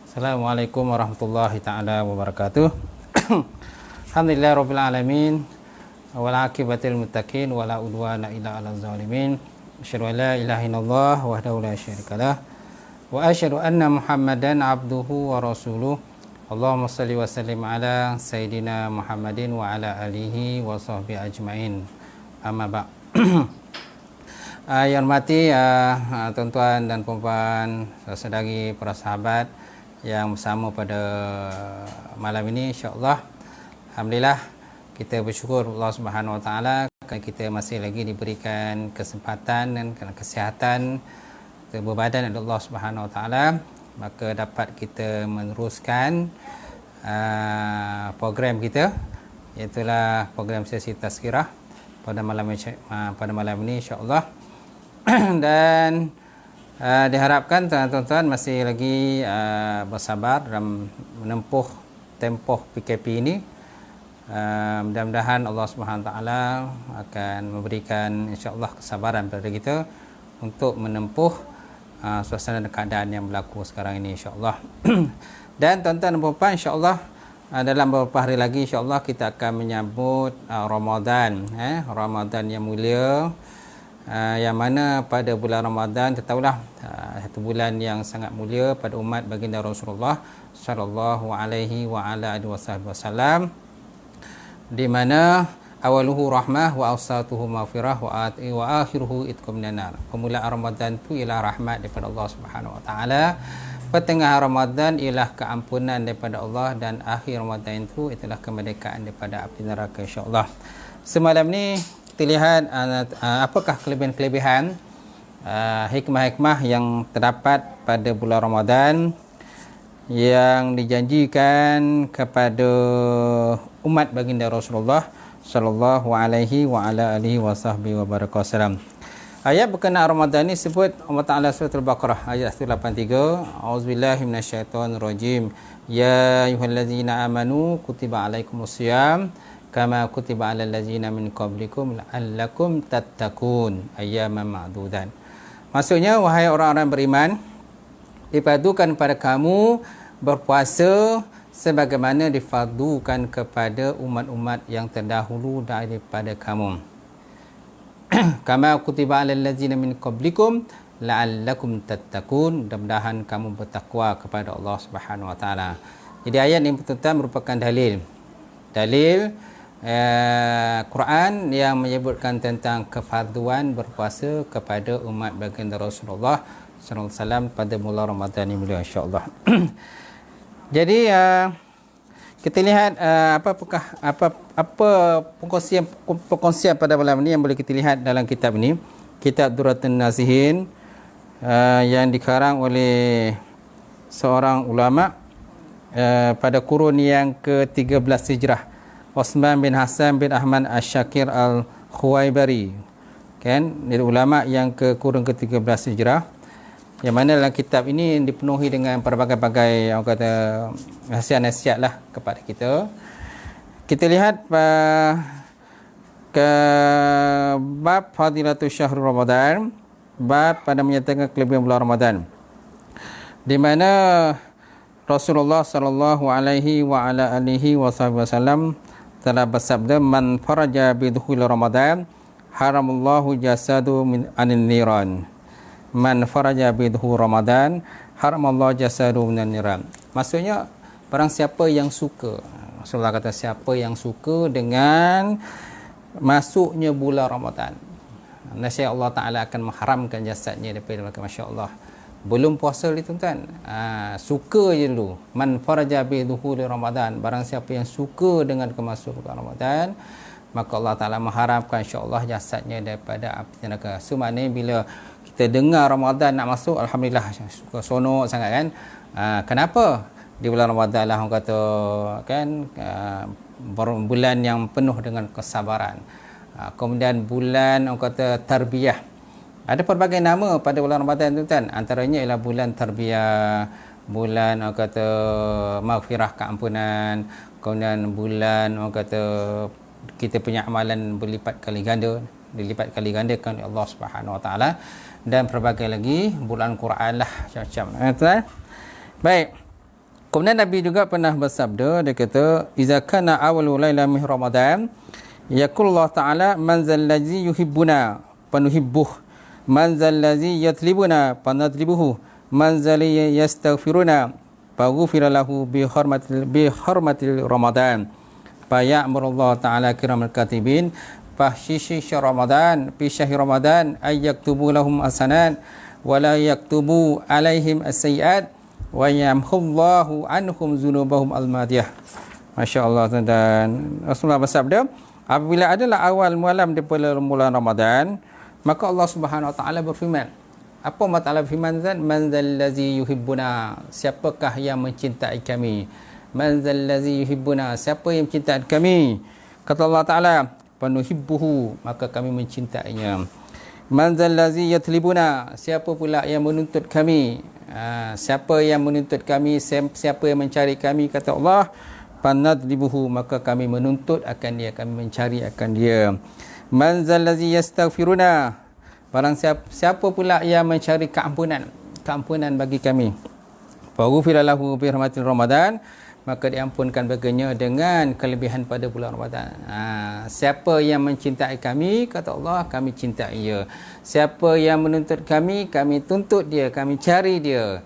Assalamualaikum warahmatullahi taala wabarakatuh. Alhamdulillah rabbil alamin wal aqibatul muttaqin wala udwana illa 'alal zalimin. Asyhadu an la ilaha illallah wahdahu la syarikalah wa asyhadu anna Muhammadan abduhu wa rasuluh. Allahumma shalli wa sallim ala sayidina Muhammadin wa ala alihi wa sahbihi ajmain. Amma ba'. Yang hormati tuan-tuan dan puan-puan, saudari, para sahabat yang bersama pada malam ini, insya-Allah alhamdulillah kita bersyukur Allah Subhanahu Wa Taala kerana kita masih lagi diberikan kesempatan dan kesihatan berbadan oleh Allah Subhanahu Wa Taala, maka dapat kita meneruskan program kita, iaitu program sesi tazkirah pada malam ini, insya-Allah. Dan diharapkan tuan-tuan masih lagi bersabar dalam menempuh tempoh PKP ini. Mudah-mudahan Allah Subhanahu Taala akan memberikan insya-Allah kesabaran kepada kita untuk menempuh suasana dan keadaan yang berlaku sekarang ini, insya-Allah. Dan tuan-tuan dan puan-puan, insya-Allah dalam beberapa hari lagi insya-Allah kita akan menyambut Ramadan, Ramadan yang mulia. Yang mana pada bulan Ramadan, kita tahulah satu bulan yang sangat mulia pada umat baginda Rasulullah sallallahu alaihi wa ala alihi wasallam, di mana awaluhu rahmah wa awsatuhu maghfirah wa akhiruhu itqum minan nar. Permulaan Ramadan itu ialah rahmat daripada Allah Subhanahu Wa Taala, pertengahan Ramadan ialah keampunan daripada Allah, dan akhir Ramadan itu itulah kemerdekaan daripada api neraka, insya-Allah. Semalam ni kita lihat apakah kelebihan-kelebihan hikmah-hikmah yang terdapat pada bulan Ramadan yang dijanjikan kepada umat baginda Rasulullah sallallahu alaihi wa ala alihi wasahbihi wabarakatuh. Ayat berkenaan Ramadan ni sebut Allah Taala surah Al-Baqarah ayat 183, auzubillahi minasyaitonirrajim, ya ayyuhallazina amanu kutiba alaikumusiyam kama kutiba alal ladzina min qablikum la'allakum tattaqun ayyaman ma'dudan. Maksudnya, wahai orang-orang beriman, difardukan pada kamu berpuasa sebagaimana difardukan kepada umat-umat yang terdahulu daripada kamu. Kama kutiba alal ladzina min qablikum la'allakum tattaqun, mudah-mudahan kamu bertakwa kepada Allah Subhanahu Wa Taala. Jadi ayat ini betul-betul merupakan dalil Quran yang menyebutkan tentang kefarduan berpuasa kepada umat baginda Rasulullah sallallahu alaihi wasallam pada bulan Ramadan ini mulia, insya-Allah. Jadi kita lihat apa perkongsian pada malam ini yang boleh kita lihat dalam kitab ini, kitab Durratun Nasihin, yang dikarang oleh seorang ulama pada kurun yang ke-13 Hijrah, Osman bin Hasan bin Ahmad Asy-Syakir Al-Khuwaibari, kan, dari ulama yang ke kurun ke-13 Hijrah, yang mana dalam kitab ini dipenuhi dengan berbagai-bagai orang kata nasihat-nasihat lah kepada kita. Kita lihat ke bab Fadilatul Syahrul Ramadan, bab pada menyatakan kelebihan bulan Ramadan, di mana Rasulullah sallallahu alaihi wa ala alihi wasallam telah bersabda, man faraja bidkhul Ramadan haramullahu jasadu min anin niran. Man faraja bidkhul Ramadan haramallahu jasadu minan niran. Maksudnya, barang siapa yang suka, Rasulullah kata, siapa yang suka dengan masuknya bulan Ramadan, nasib Allah Taala akan mengharamkan jasadnya daripada neraka. Masya-Allah. Belum puasa ni tuan-tuan, suka je dulu. Man faraja bi dukhuli Ramadan, barang siapa yang suka dengan kemasukan Ramadan, maka Allah Taala mengharapkan insya-Allah jasadnya daripada api neraka. So maknanya bila kita dengar Ramadan nak masuk, alhamdulillah, suka sonok sangat kan. Kenapa? Di bulan Ramadan lah orang kata kan, bulan yang penuh dengan kesabaran. Kemudian bulan orang kata tarbiyah. Ada pelbagai nama pada bulan Ramadan tu kan. Antaranya ialah bulan tarbiyah, bulan orang kata maghfirah, keampunan, kemudian bulan orang kata kita punya amalan berlipat kali ganda. dilipat kali gandakan oleh Allah Subhanahu Wa Taala, dan berbagai lagi bulan Quran lah macam-macam. Tuan. Baik. Kemudian Nabi juga pernah bersabda, dia kata, "Iza kana awwalu laila min Ramadan, yaqul Allah Taala, man zal ladzi yuhibbuna fanuhibbuh, man zal ladzi yatlibuna fanadlibuhu, man zal yastaghfiruna faghfira lahu bi hormatil Ramadan." Fa ya'murullah Taala kiramal katibin fahshishi Ramadan fi syahri Ramadan ay yaktubu lahum hasanat wa la yaktubu alaihim as-sayyi'at wa yamhullahu anhum dzunubahum al-madiyah. Masya-Allah. Dan Rasulullah bersabda, apabila adalah awal malam daripada bulan Ramadan, maka Allah Subhanahu Wa Taala berfirman. Apa Allah Taala berfirman? Man zallazi yuhibbuna, siapakah yang mencintai kami? Man zallazi yuhibbuna, siapa yang mencintai kami? Kata Allah Taala, panuhibbuhu, maka kami mencintainya. Man zallazi yatlibuna, siapa pula yang menuntut kami? Siapa yang menuntut kami, siapa yang mencari kami, kata Allah, panadlibuhu, maka kami menuntut akan dia, kami mencari akan dia. Man zallazi yastaghfiruna, barang siapa pula yang mencari keampunan bagi kami. Faghfira lahu bi rahmatil Ramadan, maka diampunkan baginya dengan kelebihan pada bulan Ramadan. Siapa yang mencintai kami, kata Allah, kami cintai dia. Siapa yang menuntut kami, kami tuntut dia, kami cari dia.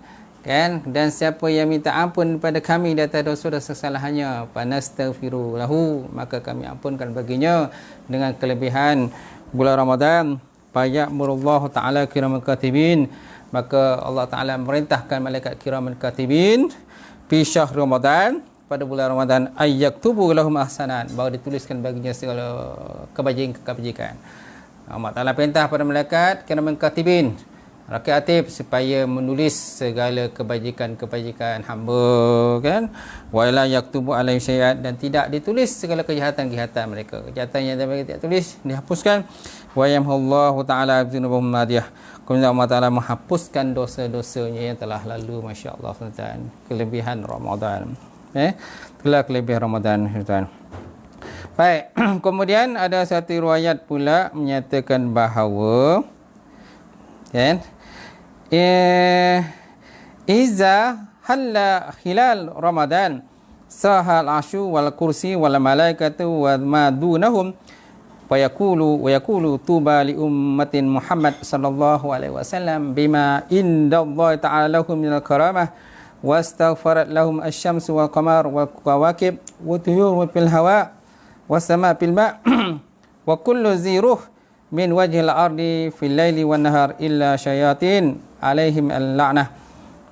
Kan? Dan siapa yang minta ampun pada kami di atas dosa-dosa kesalahannya, panastaghfiru lahu, maka kami ampunkan baginya dengan kelebihan bulan Ramadan. Fayamurullahu Ta'ala kiraman katibin, maka Allah Ta'ala merintahkan malaikat kiraman katibin fi syahr Ramadan, pada bulan Ramadan, ayyaktubu lahum ahsanan, bahawa dituliskan baginya segala kebajikan. Allah Ta'ala perintah pada malaikat kiraman katibin, rakyat atib, supaya menulis segala kebajikan hamba, kan? Wa la yaktubu alaihi syai'at, dan tidak ditulis segala kejahatan-kejahatan mereka. Kejahatan yang mereka tidak tulis dihapuskan. Wa yamhullahu Ta'ala dzunubahum madiyah, kemudian Allah Ta'ala menghapuskan dosa-dosanya yang telah lalu. Masya-Allah, tuan. Kelebihan Ramadan. Itulah kelebihan Ramadan, tuan. Baik, kemudian ada satu riwayat pula menyatakan bahawa, kan, iza halla hilal Ramadan sahal asyu wal kursi wal malaikatu wa ma dunahum wa yaqulu tuba li ummatin Muhammad sallallahu alaihi wasallam bima indallahi ta'ala lahum minal karamah wastaghfarat lahum asy-syamsu wal qamar wal kawakib wa tuyur fil hawa was sama fil ma wa kullu ziruh min wajhil ardi fil laili wan nahar illa syayatin alaihim al-la'nah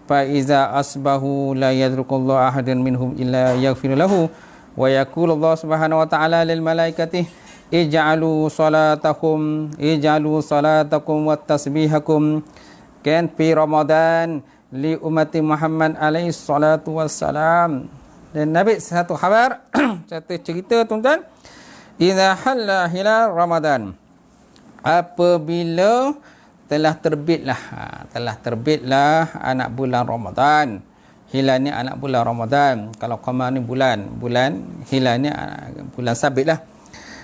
fa iza asbahu la yadrukullahu ahadan minhum illa yaghfir lahu wa yaqulu Allah subhanahu wa ta'ala lil malaikati ij'alu salatakum wa tasbihakum kan fi Ramadan li ummati Muhammad alaihi salatu wassalam. Dan Nabi satu khabar satu cerita, tuan-tuan, idza halla hilal Ramadan, apabila telah terbitlah anak bulan Ramadan. Hilal ni anak bulan Ramadan, kalau qamar ni bulan, hilal ni bulan sabit lah.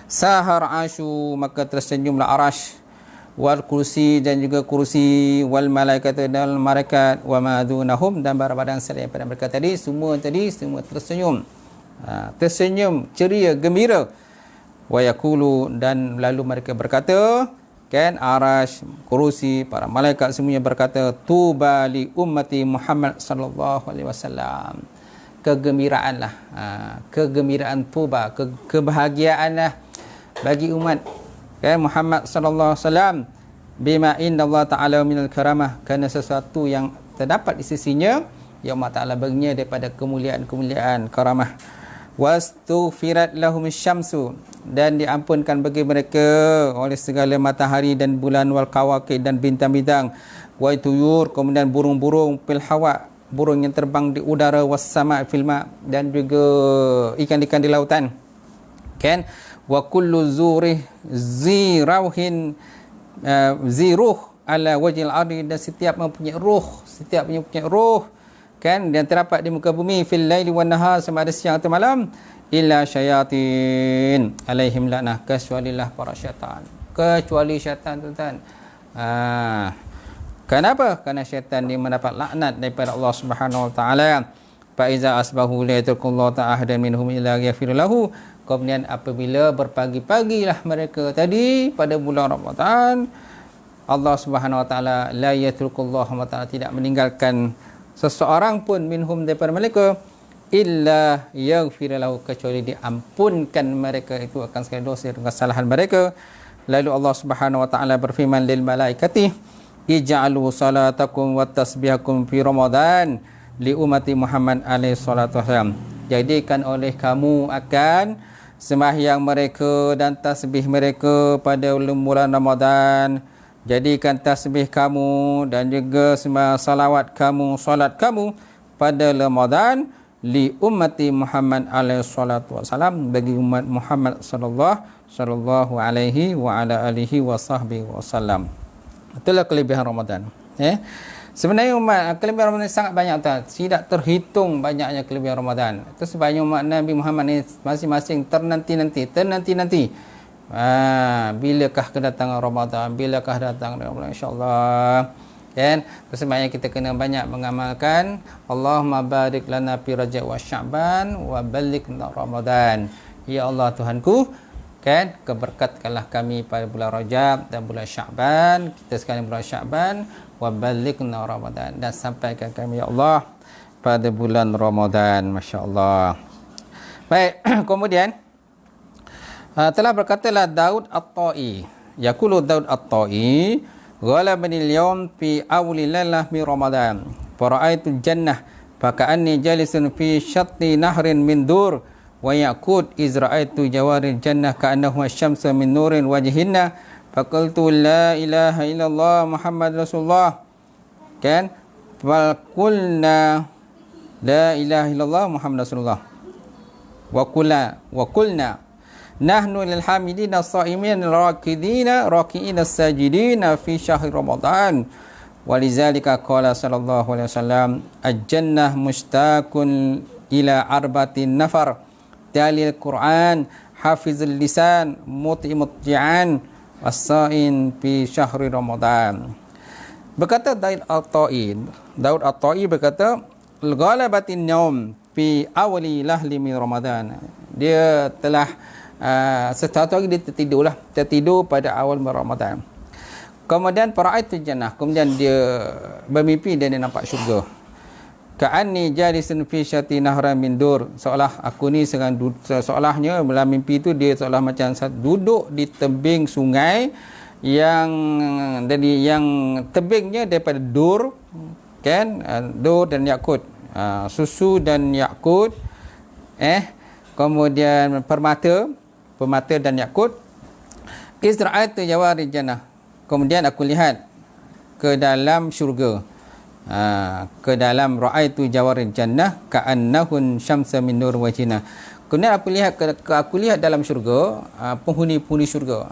Sahar asyu, maka tersenyumlah arash, wal kursi, dan juga kursi, wal malaikat, dan malaikat, wa madunahum, dan barang-barang selain daripada mereka tadi semua tersenyum, tersenyum ceria gembira. Wa yaqulu, dan lalu mereka berkata, kan, arash, kursi, para malaikat semuanya berkata, tuba li ummati Muhammad sallallahu alaihi wasallam, kegembiraanlah, kegembiraan tuba, kebahagiaanlah bagi umat, kan, Muhammad sallallahu alaihi wasallam, bima indallahi ta'ala minal karamah, kerana sesuatu yang terdapat di sisinya yang Allah Ta'ala baginya daripada kemuliaan karamah. Wastughfirat lahum syamsu, dan diampunkan bagi mereka oleh segala matahari dan bulan, wal kawakib, dan bintang-bintang, wa tuyur, kemudian burung-burung, fil hawa, burung yang terbang di udara, was sama fil ma, dan juga ikan-ikan di lautan, kan, wa kullu zurih zirauhin ziruh ala wajhil ardi, dan setiap mempunyai ruh, kan, yang terdapat di muka bumi, fil laili wan nahar, sama ada siang atau malam, illa syayatin alaihim la'nah, kecualilah para syaitan. kecuali syaitan, tuan-tuan. Kenapa? Kerana syaitan dia mendapat laknat daripada Allah Subhanahu Wa Taala. Fa iza asbahu la yatrukullahu ta'ala minhum illa yaghfir lahu. Kemudian apabila berpagi-pagilah mereka tadi pada bulan Ramadan, Allah Subhanahu Wa Taala la yatrukullahu wa ta'ala tidak meninggalkan seseorang pun minhum daripada mereka illa yaghfir lahu, kecuali diampunkan mereka itu akan segala dosa dan kesalahan mereka. Lalu Allah Subhanahu Wa Taala berfirman lil malaikati ij'alu salatakum wa tasbihakum fi ramadan li ummati Muhammad alaihi salatu wasallam. Jadikan oleh kamu akan sembahyang mereka dan tasbih mereka pada bulan Ramadan. Jadikan tasbih kamu dan juga salawat kamu, solat kamu pada Ramadan li ummati Muhammad alaihi salatu wasallam, bagi umat Muhammad sallallahu alaihi wa ala alihi wa sahbihi wasallam. Itulah kelebihan Ramadan. Sebenarnya umat kelebihan Ramadan sangat banyak, tak? Tidak terhitung banyaknya kelebihan Ramadan. Itu sebabnya umat Nabi Muhammad ni masing-masing ternanti-nanti. Bilakah kedatangan Ramadan? Bilakah datang Ramadan? InsyaAllah. Kan? Sebabnya kita kena banyak mengamalkan Allahumma barik lana fi Rajab wa Sya'ban wa ballighna Ramadan. Ya Allah Tuhanku, kan, keberkatkanlah kami pada bulan Rajab dan bulan Sya'ban, kita sekalian bulan Sya'ban, wa ballighna Ramadan, dan sampaikan kami ya Allah pada bulan Ramadan. Masya-Allah. Baik, kemudian telah berkatalah Daud At-Ta'i, yaqulu Daud At-Ta'i, ghalabani al-yawm fi awli lailah min Ramadan, fara'aitu jannah faka'anni jalisun fi syatti nahrin min dur wa yaqut izra'aitu jawaril jannah ka'annahu asy-syamsu min nurin wajhinna faqultu la ilaha illallah Muhammad Rasulullah, kan, faqulna la ilaha illallah Muhammad Rasulullah wa qulna nahnu lil hamidina as-saimin raqidina raqiina as-sajidina fi syahr Ramadan. Walizalika qala sallallahu alaihi wasallam al-jannah mushtaqun ila arbatin nafar talil Quran hafizul lisan mut'imut ji'an was-sa'in fi syahr Ramadan. Berkata Daud At-Ta'i berkata ghalabatin naum fi awli lahli min Ramadan. Dia telah satu hari dia tertidur pada awal Ramadan. Kemudian para'aitu jannah, kemudian dia bermimpi dan dia nampak syurga. Ka'anni jalisun fi syati nahran min dur, seolah aku ni seolahnya dalam mimpi itu dia seolah macam duduk di tebing sungai yang tebingnya daripada dur, kan, dur dan yakut, susu dan yakut, kemudian permata dan yakut. Izra'aitu jawari jannah, kemudian aku lihat ke dalam syurga, ke dalam ra'aitu jawari jannah ka'annahun syamsa min nur wajhina. Kemudian aku lihat dalam syurga penghuni syurga,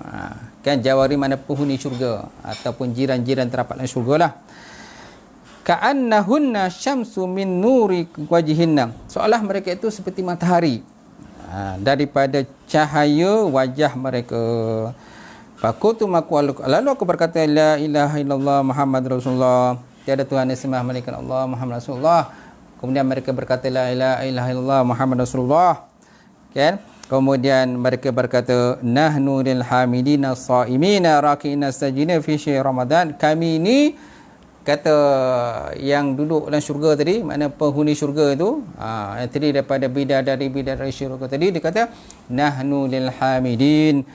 kan, jawari mana penghuni syurga ataupun jiran-jiran terdapat dalam syurga lah. Ka'annahunna syamsu min nuri wajhinna, seolah mereka itu seperti matahari daripada cahaya wajah mereka. Fakultu lalu aku berkata la ilaha illallah Muhammad Rasulullah, tiada Tuhan yang sembah melainkan Allah Muhammad Rasulullah. Kemudian mereka berkata la ilaha illallah Muhammad Rasulullah, kan. Kemudian mereka berkata nahnu lil hamidina shaimina raqiina sajina fi syahr Ramadan. Kami ini, kata yang duduk dalam syurga tadi, mana penghuni syurga itu, yang tadi daripada bidadari syurga tadi, dia kata nahnu lil hamidin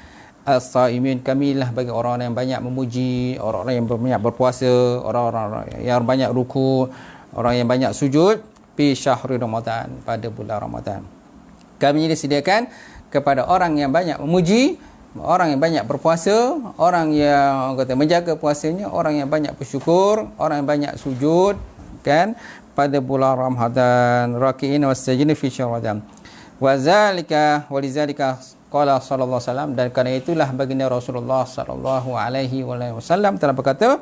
as-saimin, kamilah bagi orang yang banyak memuji, orang-orang yang banyak berpuasa, orang-orang yang banyak ruku, orang yang banyak sujud fi syahri Ramadan, pada bulan Ramadan. Kami disediakan kepada orang yang banyak memuji, orang yang banyak berpuasa, orang yang kata menjaga puasanya, orang yang banyak bersyukur, orang yang banyak sujud, kan, pada bulan Ramadan. Raki'in was-sajidin fi syahr Ramadan. Walizalika qala sallallahu alaihi wasallam, dan kerana itulah baginda Rasulullah sallallahu alaihi wasallam telah berkata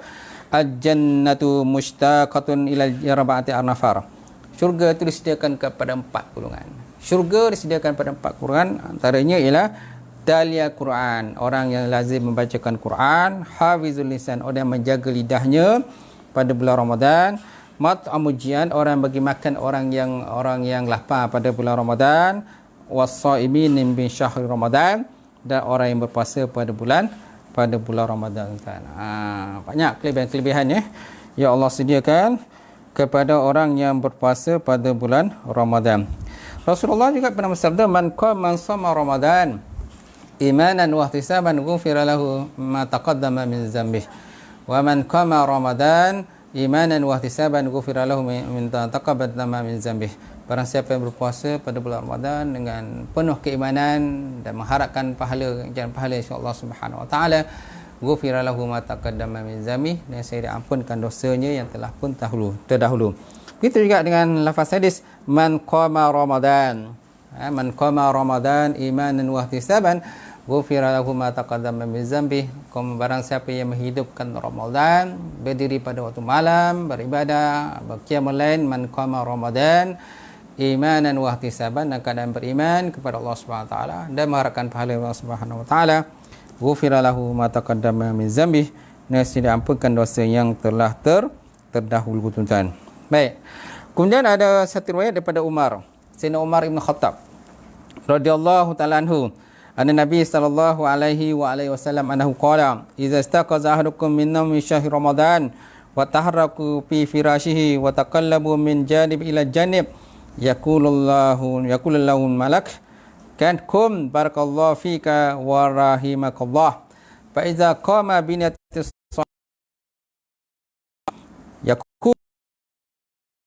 al-jannatu mushtaqatun ila arba'ati arnafar. Syurga itu disediakan kepada 4 golongan. Syurga disediakan pada 4 golongan, antaranya ialah talia Quran, orang yang lazim membacakan Quran, hafizul lisan, orang yang menjaga lidahnya pada bulan Ramadan, mat'amul jian, orang yang bagi makan orang yang lapar pada bulan Ramadan, was-shaimin min syahr Ramadan, dan orang yang berpuasa pada bulan Ramadan. Banyak kelebihan-kelebihan ya. Ya Allah sediakan kepada orang yang berpuasa pada bulan Ramadan. Rasulullah juga pernah bersabda, man shoma Ramadan imanan wa ihtisaban ghufira lahu ma taqaddama min dzambih. Wa man qama Ramadan imanan wa ihtisaban ghufira lahu min taqaddama min dzambih. Barang siapa yang berpuasa pada bulan Ramadan dengan penuh keimanan dan mengharapkan pahala insya-Allah Subhanahu wa taala, ghufira lahu ma taqaddama min dzambih, dan saya diampunkan dosanya yang telah pun terdahulu. Begitu juga dengan lafaz hadis man qama Ramadan. Man qama Ramadan imanan wa ihtisaban ghufira lahu ma taqaddama min dzambih. Barang siapa yang menghidupkan Ramadan, berdiri pada waktu malam, beribadah, berqiyamul lail, man qama Ramadan imanan wa ihtisaban, dan keadaan beriman kepada Allah Subhanahu wa taala dan mengharapkan pahala Allah Subhanahu wa taala, ghufira lahu ma taqaddama min dzambih, nescaya diampunkan dosa yang telah terdahulu tuan-tuan. Baik. Kemudian ada satu riwayat daripada Sayyidina Umar Ibn Khattab radhiyallahu ta'ala anhu, anna Nabi sallallahu alaihi wasallam annahu qala, idza istaqaza ahadukum min nawmi syahri Ramadan wa taharraku fi firashihi wa taqallabu min janib ila janib, yaqulullahu malak kan kum barakallahu fika wa rahimakallah, fa idza qama bi niyatis yakun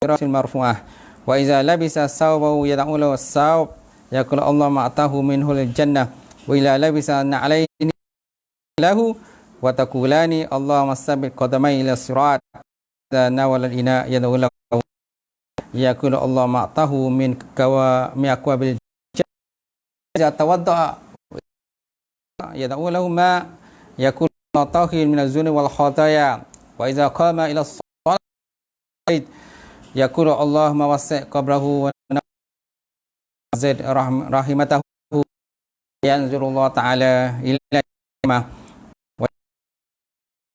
rasul marfu'ah, wa idza labisa sawbahu yad'u lahu as-sawb yaqul Allah ma'tahu minhu al-jannah, wa ila labisa na'alayni lahu wa taqulani Allahumma sabbit qadamai ila sirat, nawala al-ina yad'u lahu yaqulu Allah ma'tahu min aqwabil jannah, tawadda yad'u lahu ma yaqulu tahir min az-zunub wal khataya, wa idza qama ila as-salat yaqulu Allahumma wasi' qabrahu wa zid rahimatahu, yanzurullah ta'ala ila wa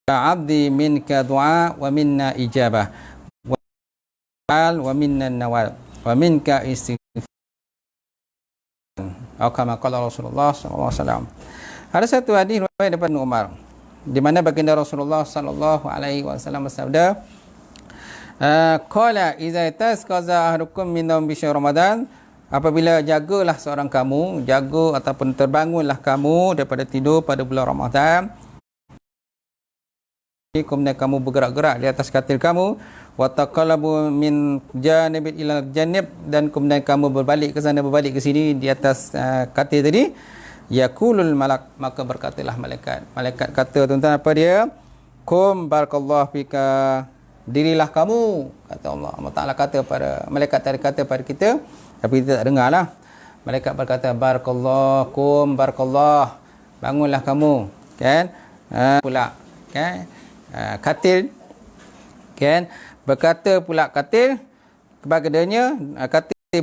abdi minka du'a wa minna ijabah wa minna nawal wa minka istighfar, atau kama qala Rasulullah sallallahu alaihi wasallam. Ada satu hadis riwayat daripada Umar di mana baginda Rasulullah sallallahu alaihi wasallam bersabda, qala idza tasqaza ahadukum min nawmi syahr Ramadan, apabila jagalah seorang kamu, jaga ataupun terbangunlah kamu daripada tidur pada bulan Ramadan, kemudian kamu bergerak-gerak di atas katil kamu, wa taqallabu min janib ila janib, dan kemudian kamu berbalik ke sana berbalik ke sini di atas katil tadi, yaqulul malak, maka berkatalah malaikat kata tuan-tuan apa dia, kum barakallahu fika, dirilah kamu, kata Allah Taala kata pada malaikat tadi, kata pada kita tapi kita tak dengar lah. Malaikat berkata barakallahu kum barakallah, bangunlah kamu, kan, pula kan, katil, kan, berkata pula katil kepadanya, katil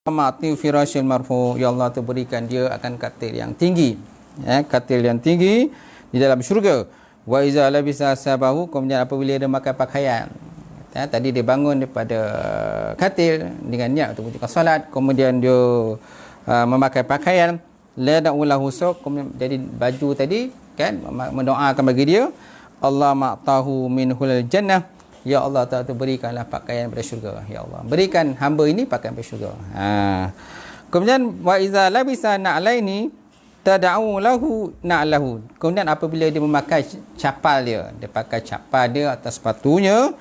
mati firashil marfu, ya Allah tu berikan dia akan katil yang tinggi, katil yang tinggi di dalam syurga. Wa iza labisa sabahu, kemudian apabila dia makan pakaian, tadi dia bangun daripada katil dengan niat untuk menunaikan solat, kemudian dia memakai pakaian, la da'ulahu suq, kemudian jadi baju tadi, kan, mendoakan bagi dia, Allah ma'tahu minhul jannah, ya Allah Ta'ala berikanlah pakaian pada syurga, ya Allah berikan hamba ini pakaian pada syurga. Kemudian wa iza labisa na'laini tada'u lahu na'lahu, kemudian apabila dia memakai capal dia pakai capal dia atas sepatunya,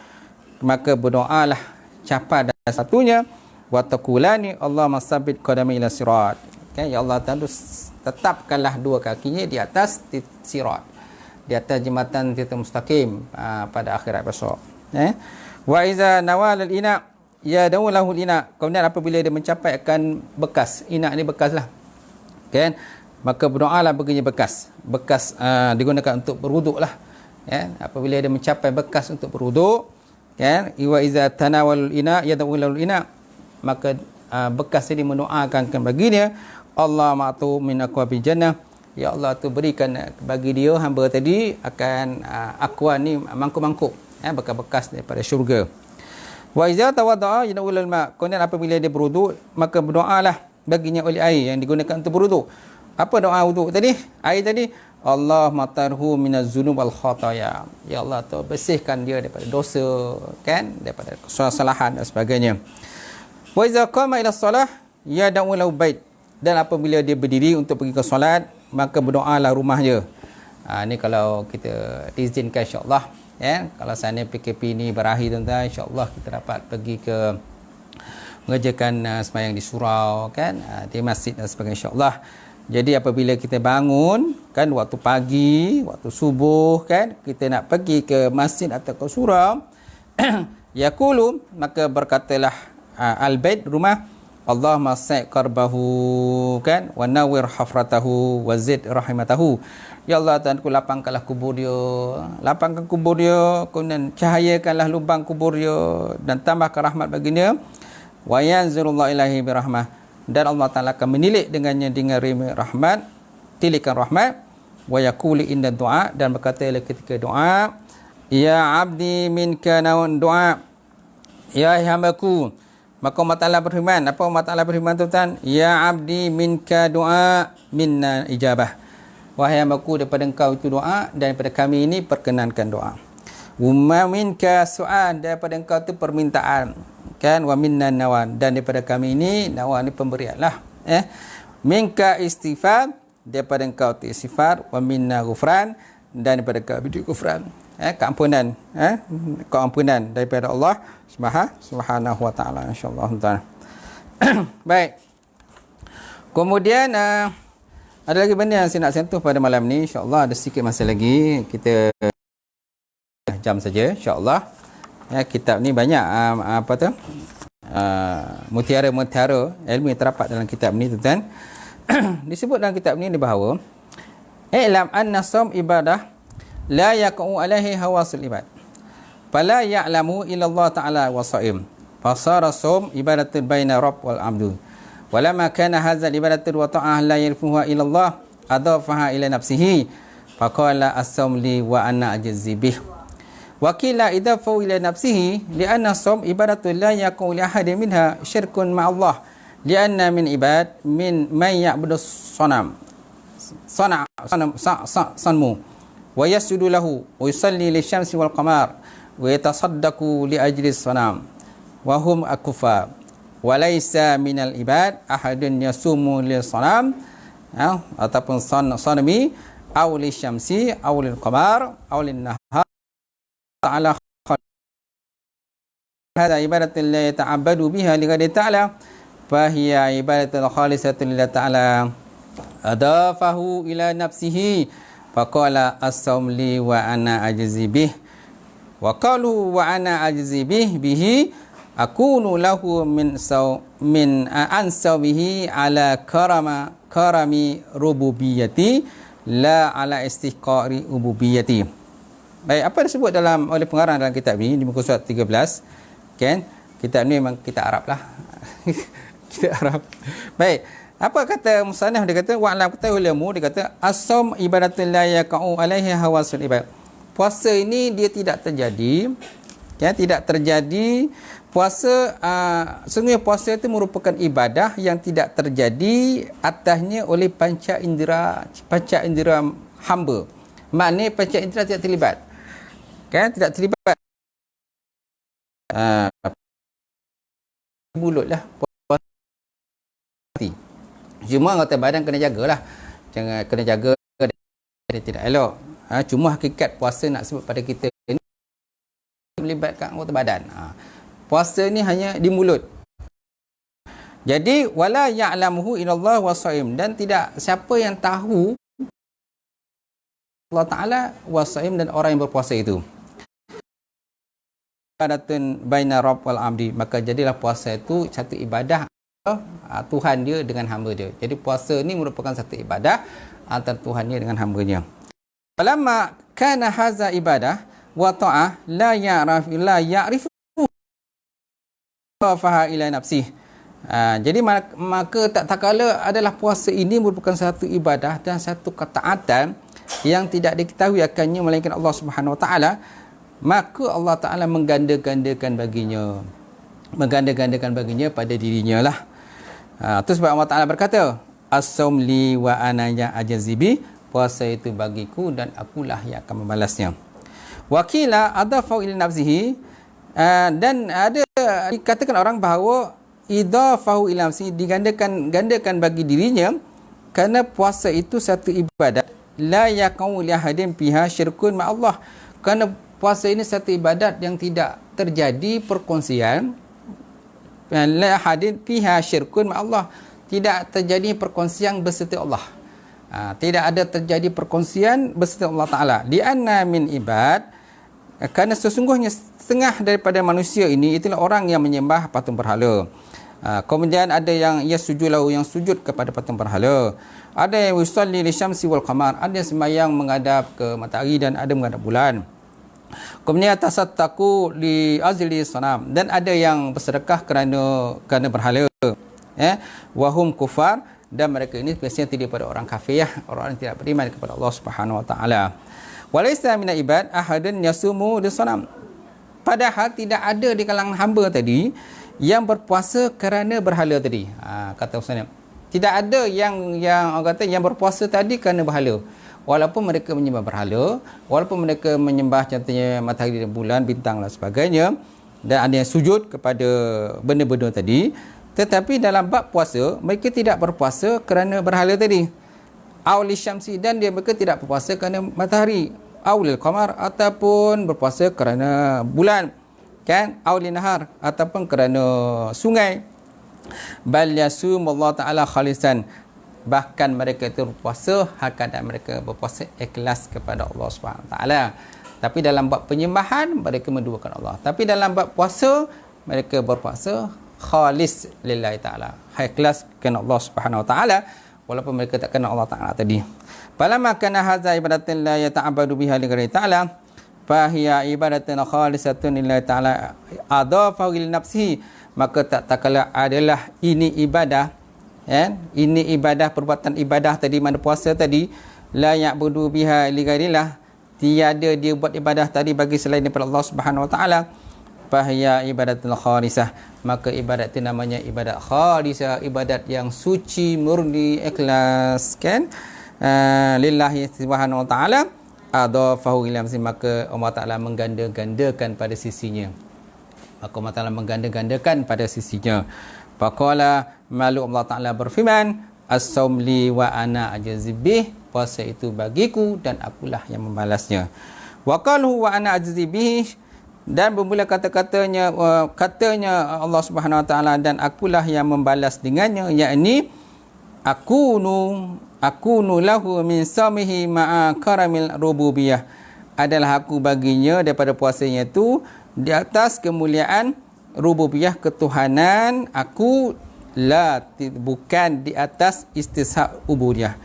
maka berdoalah capal dan sepatunya, wa taqulani Allahumma sabbit qadami ila sirat, kan, ya Allah Ta'ala tetapkanlah dua kakinya di atas sirat, di atas jembatan titik mustaqim pada akhirat besok. Wa iza nawal al-ina ya dawlahu al-ina, kemudian apabila dia mencapai akan bekas, ina ni bekas lah, kan, maka berdoalah baginya bekas digunakan untuk berwuduk lah, kan, apabila dia mencapai bekas untuk berwuduk, kan, wa iza tanawal ina ya dawlahu al-ina, maka bekas ini mendoakan baginya, Allah ma'tu min aqwabil jannah. Ya Allah tu berikan bagi dia hamba tadi akan aqwan ni mangkuk-mangkuk bekas-bekas daripada syurga. Wa iza tawadda'a yanawul ma. Kemudian apabila dia berwuduk maka berdoalah baginya oleh air yang digunakan untuk berwuduk. Apa doa wuduk tadi? Air tadi, Allah matarhu minaz zunub wal khataya. Ya Allah tu bersihkan dia daripada dosa, kan, daripada kesalahan dan sebagainya. Wa iza qama ila solah yad'u lahu bait. Dan apabila dia berdiri untuk pergi ke solat, maka berdoalah rumahnya. Ni kalau kita diizinkan insya-Allah, ya. Kalau sana PKP ni berakhir tuan-tuan, insya-Allah kita dapat pergi ke mengerjakan sembahyang di surau, kan, di masjid dan sebagainya insya-Allah. Jadi apabila kita bangun, kan, waktu pagi, waktu subuh, kan, kita nak pergi ke masjid atau ke surau, yaqulu, maka berkatalah al-bait, rumah, Allahumma sa' qarbahu, kan, wa nawwir hafratahu wa zid rahimatahu. Ya Allah, Tuhanku, lapangkanlah kubur dia, lapangkan kubur dia, kemudian cahayakanlah lubang kubur dia dan tambahkan rahmat baginya. Wa yanzurullahu ilaihi birahmah, dan Allah Ta'ala akan menilik dengannya dengan rahmat, tilikan rahmat. Wa yaqulu inda du'a, dan berkata ketika doa, ya abdi minka naun doa, ya hambaku. Maka Allah Ta'ala berfirman, apa Allah Ta'ala berfirman tuan-tuan? Ya abdi minka doa minna ijabah. Wahai hambaku, daripada engkau itu doa, dan daripada kami ini perkenankan doa. Wa minka su'al, daripada engkau itu permintaan, kan, wa minna nawan, dan daripada kami ini nawan, ni pemberian lah. Minka istighfar, daripada engkau itu istighfar, wa minna ghufran, dan daripada kami itu ghufran, keampunan, keampunan daripada Allah Subhanahu wa taala, insyaallah taala. Baik. Kemudian ada lagi benda yang saya nak sentuh pada malam ni, insyaallah ada sedikit masa lagi, kita jam saja insyaallah. Kitab ni banyak apa tu? Mutiara-mutiara ilmu yang terdapat dalam kitab ni tuan-tuan. Disebut dalam kitab ni bahawa i'lam anna shaum ibadah la yaqa'u alaihi hawasul ibad. Fala ya'lamu illa Allah Ta'ala wa shaim. Fasara shaum ibadatul baina rabb wal abdu. Walamma kana hadza ibadatul wa ta'ah la yarfuha illa Allah adafaha ila nafsihi. Faqala as-shaum li wa ana ajzi bih. Wa qila idafu ila nafsihi li'anna shaum ibadatul la yaqa'u li ahadin minha syirkun ma Allah. Li'anna min ibad min man ya'budu sanam. Sanmu. Wa yasjudu lahu wa yusalli lisyamsi wal qamar wa yatasaddaqu li ajli sanam wa hum akufa wa laysa minal ibad ahadun yasumu lil sanam ataupun sanami aw lisyamsi aw lil qamar aw lin nahar ta'ala. Hadha ibadatul la yata'abbadu biha li ghayri ta'ala fa hiya ibadatul khalisatu lillahi ta'ala adafahu ila nafsihi faqala as-sawm li wa ana ajzi bih wa qalu wa ana ajzi bihi akunu lahu min ansawbihi ala karami rububiyyati la ala istihqari ububiyyati. Baik, apa disebut dalam oleh pengarang dalam kitab ni di muka surat 13, kan? Kitab ni memang kita Arab lah. Kita Arab. Baik, apa kata musannaf? Dia kata wa'lam, kata ulama, dia kata as-shaum ibadatul la yaqa'u alaihi hawasul ibad. Puasa ini dia tidak terjadi, ya, tidak terjadi puasa. Sesungguhnya puasa itu merupakan ibadah yang tidak terjadi atasnya oleh panca indera hamba. Maknanya panca indera tidak terlibat, kan, tidak terlibat. Mulut lah puasa. Cuma anggota badan kena jagalah, jangan kena jaga, dia tidak elok. Cuma hakikat puasa nak sebut pada kita ni melibatkan anggota badan. Puasa ni hanya di mulut. Jadi wala ya'lamuhu illallah wa shaim, dan tidak siapa yang tahu Allah Ta'ala wa shaim, dan orang yang berpuasa itu. Ibadatun baina rabb wal abdi, maka jadilah puasa itu satu ibadah Tuhan dia dengan hamba dia. Jadi puasa ni merupakan satu ibadah antara Tuhan dia dengan hamba-Nya. Falamma kana haza ibadah wa ta'ah la ya'rifu faha ila nafsih. Jadi maka tak kala adalah puasa ini merupakan satu ibadah dan satu ketaatan yang tidak diketahui akannya melainkan Allah Subhanahu Wa Taala, maka Allah Taala menggandakan baginya pada dirinya lah. Itu sebab Allah Taala berkata, as-saum li wa ana ya ajazibi, puasa itu bagiku dan akulah yang akan membalasnya. Wakila adafa ila nafsihi, dan ada dikatakan orang bahawa idafahu ila nafsihi, digandakan bagi dirinya, kerana puasa itu satu ibadat la yaqau li ahadin fiha syirkun ma Allah, kerana puasa ini satu ibadat yang tidak terjadi perkongsian, la ahadin fiha syirkun ma Allah, tidak terjadi perkongsian beserta Allah. Tidak ada terjadi perkongsian beserta Allah Ta'ala. Lianna min ibad, kerana sesungguhnya setengah daripada manusia ini itulah orang yang menyembah patung berhala. Kemudian ada yang yasjudu, yang sujud kepada patung berhala. Ada yang yusalli lisyamsi wal qamar, ada yang sembahyang menghadap ke matahari dan ada menghadap bulan. Kemudian tasattaqu li azli sanam, dan ada yang bersedekah kerana berhala. Wahum kufar, dan mereka ini biasanya terdiri pada orang kafir, orang yang tidak beriman kepada Allah Subhanahu Wa Taala. Walaysa min ibad ahadun yasumu lisanam, padahal tidak ada di kalangan hamba tadi yang berpuasa kerana berhala tadi. Kata Ustaz, tidak ada yang orang kata yang berpuasa tadi kerana berhala, walaupun mereka menyembah berhala, walaupun mereka menyembah contohnya matahari dan bulan, bintang dan sebagainya, dan ada yang sujud kepada benda-benda tadi, tetapi dalam bab puasa mereka tidak berpuasa kerana berhala tadi. Auli syamsi, dan mereka tidak berpuasa kerana matahari. Aulil qamar, ataupun berpuasa kerana bulan, kan? Auli nahar, ataupun kerana sungai. Bal yasum Allah Ta'ala khalisan, bahkan mereka itu berpuasa hakikatan mereka berpuasa ikhlas kepada Allah Subhanahu Taala. Tapi dalam bab penyembahan mereka menduakan Allah, tapi dalam bab puasa mereka berpuasa khalis lillahi ta'ala, ikhlas kerana Allah Subhanahu Wa Taala, walaupun mereka tak kenal Allah Ta'ala tadi. Falamma kana hadza ibadatan la yata'abbadu biha li ghairi ta'ala, fa hiya ibadatun khalisatun lillahi ta'ala adafa li nafsihi, maka tak kala adalah ini ibadah, ini ibadah, perbuatan ibadah tadi, mana puasa tadi, la ya'budu biha li ghairillah, tiada dia buat ibadah tadi bagi selain daripada Allah Subhanahu Wa Taala, fa hiya ibadatul khalisah, maka ibadat itu namanya ibadat khalisah, ibadat yang suci, murni, ikhlas, kan? Lillahi Subhanahu Wa Taala, adafahu ila nafsi, maka Allah Taala menggandakan pada sisinya, maka Allah Taala menggandakan pada sisinya. Faqala, malu Allah Taala berfirman, as-saum li wa ana ajzibih, puasa itu bagiku dan akulah yang membalasnya. Wa qalu wa ana ajzibih, dan bermula katanya Allah Subhanahu Wa Taala, dan akulah yang membalas dengannya, yakni akunu lahu min samihi ma'a karamil rububiyah, adalah aku baginya daripada puasanya itu di atas kemuliaan rububiyah, ketuhanan, aku bukan di atas istishaq ubudiyah,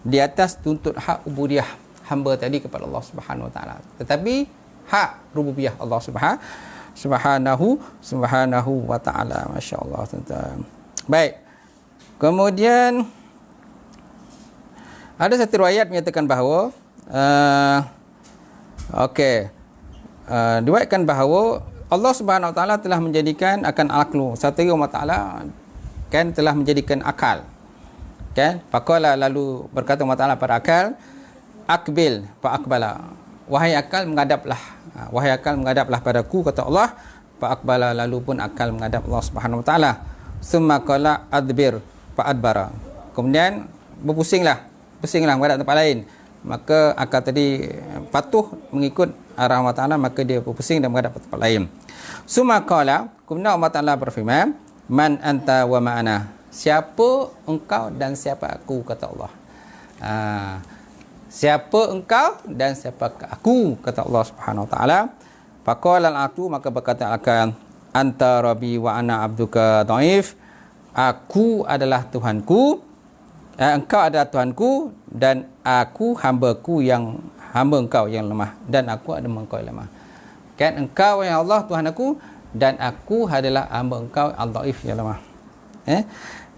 di atas tuntut hak ubudiyah hamba tadi kepada Allah Subhanahu Wa Taala, tetapi hak rububiyah Allah Subhanahu Wa Taala. Masya-Allah, tuan-tuan. Baik. Kemudian ada satu riwayat menyatakan bahawa diriwayatkan bahawa Allah Subhanahu Wa Taala telah menjadikan akan aklu, satu Allah Taala kan telah menjadikan akal, kan? Faqala, lalu berkata Allah Taala pada akal, akbil fa akbala, wahai akal menghadaplah, wahai akal menghadaplah padaku, kata Allah. Fa akbala, lalu pun akal menghadap Allah Subhanahu Wa Taala. Summa qala adbir fa adbara, kemudian berpusinglah menghadap tempat lain, maka akal tadi patuh mengikut arah Allah Ta'ala, maka dia berpusing dan menghadap tempat lain. Summa qala, kemudian Allah Ta'ala berfirman, man anta wa ma'ana, siapa engkau dan siapa aku, kata Allah. Siapa engkau dan siapa aku, kata Allah Subhanahu Wa Ta'ala. Faqala al-aqlu, maka berkata akal, anta rabbi wa ana abduka dhaif, aku adalah Tuhanku, engkau adalah Tuhanku, dan aku hamba engkau yang lemah, dan aku adalah engkau yang lemah. Kan, engkau yang Allah Tuhan aku, dan aku adalah hamba engkau al-dhaif yang lemah.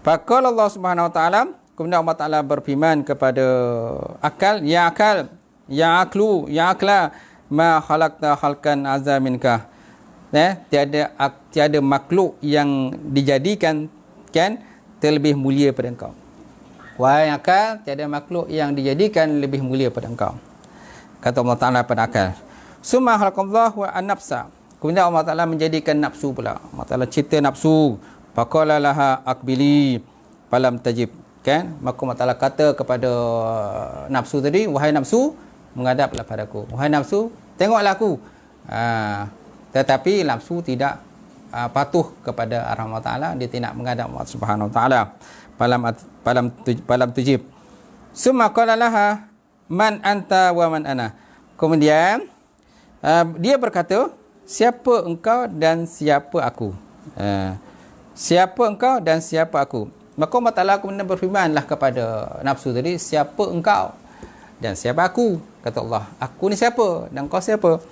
Faqala Allah Subhanahu wa taala, kemudian Allah Taala berfirman kepada akal, ya akal, ya aklu, ya akla, ma khalaqta khalqan azaminka. Tiada makhluk yang dijadikan kan terlebih mulia pada engkau. Wahai akal, tiada makhluk yang dijadikan lebih mulia pada engkau. Kata Allah Taala pada akal. Summa khalaqallahu an-nafsa. Kemudian Allah Taala menjadikan nafsu pula. Allah Taala cipta nafsu. Faqala laha akbili falam tajib. Kan? Maka Allah Taala kata kepada nafsu tadi, wahai nafsu, menghadaplah padaku. Wahai nafsu, tengoklah aku. Tetapi nafsu tidak patuh kepada arah Allah Taala, dia tidak menghadap Allah Subhanahu wa taala. Falam tujib. Summa qala laha man anta wa man ana. Kemudian dia berkata, siapa engkau dan siapa aku? Siapa engkau dan siapa aku? Maka Allah Ta'ala kemudian berfirmanlah kepada nafsu tadi, siapa engkau dan siapa aku? Kata Allah, aku ni siapa dan kau siapa?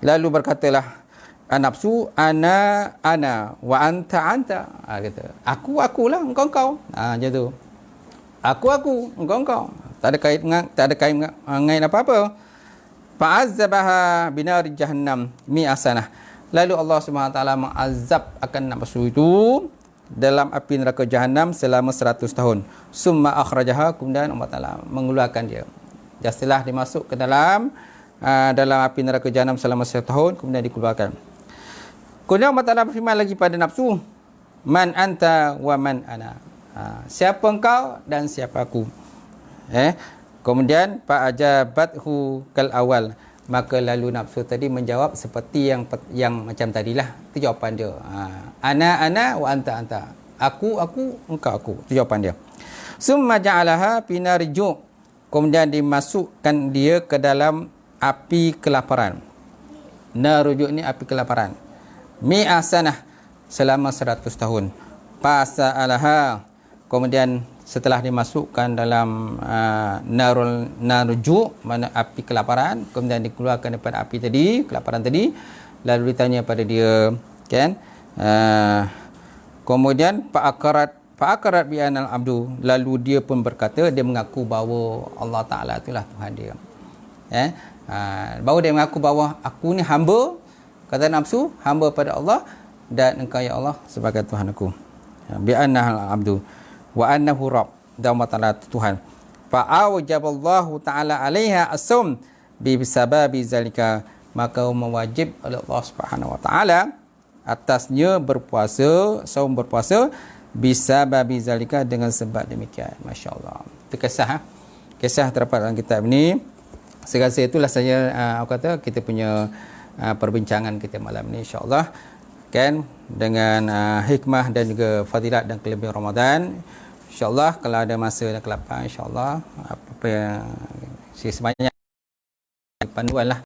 Lalu berkatalah nafsu, ana wa anta. Kata, akulah, engkau. Macam tu. Aku, engkau. Tak ada kait apa-apa. Fa'azzabaha binari jahannam mi'asanah. Lalu Allah SWT mengazab akan nafsu itu dalam api neraka Jahannam selama 100 tahun. Summa akhrajaha, kemudian Allah Taala mengeluarkan dia. Dan setelah dimasuk ke dalam api neraka Jahannam selama 1 tahun, kemudian dikeluarkan. Kemudian Allah Taala berfirman lagi pada nafsu, man anta wa man ana. Siapa engkau dan siapa aku? Kemudian fa'ajabathu kal awal. Maka lalu nafsu tadi menjawab seperti yang macam tadilah. Itu jawapan dia. Ana wa anta. Aku, engkau aku. Itu jawapan dia. Summa ja'alaha fi nariju. Kemudian dimasukkan dia ke dalam api kelaparan. Narujuk ni api kelaparan. Mi'asanah selama 100 tahun. Pasa'alaha. Kemudian setelah dimasukkan dalam naruju, mana api kelaparan, kemudian dikeluarkan daripada api tadi, kelaparan tadi, lalu ditanya pada dia, kan, kemudian fa'akarat bi anal abdu, lalu dia pun berkata, dia mengaku bahawa Allah Ta'ala itulah Tuhan dia. Bahawa dia mengaku bahawa aku ni hamba, kata nafsu, hamba pada Allah, dan engkau ya Allah sebagai Tuhan aku. Bi anal abdu wa annahu rabb, dan Allah Ta'ala Tuhan. Fa'aujaballahu ta'ala alaiha as-sum bisababi zalika, maka mewajib oleh Allah Subhanahu wa taala atasnya berpuasa, saum berpuasa bisababi zalika, dengan sebab demikian. Masya-Allah. Itu kisah terdapat dalam kitab ini. Saya rasa itulah saja kata kita punya perbincangan kita malam ni, insya-Allah, kan, dengan hikmah dan juga fadilat dan kelebihan Ramadan. InsyaAllah kalau ada masa dan kelapangan, insyaAllah apa yang sebanyak panduan lah